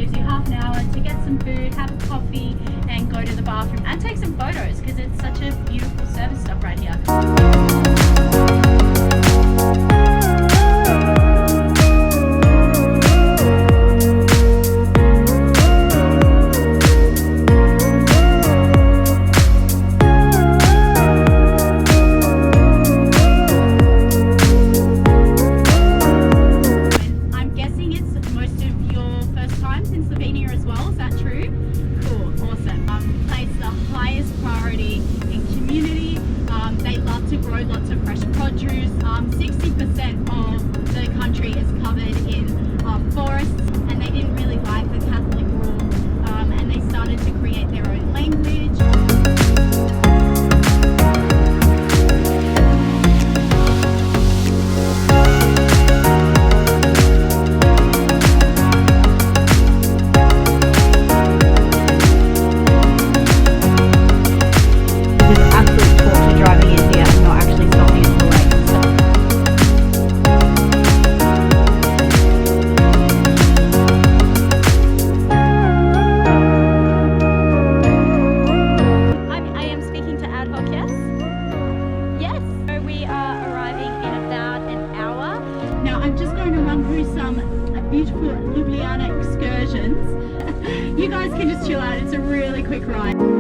gives you half an hour to get some food, have a coffee, and go to the bathroom and take some photos because it's such a beautiful service stop right here. Slovenia as well, is that true? Cool, awesome. Place the highest priority in community. They love to grow lots of fresh produce. 60% of the country is covered in forests, and they didn't really like the Catholic rule, and they started to create their own language. Beautiful Ljubljana excursions. You guys can just chill out, it's a really quick ride.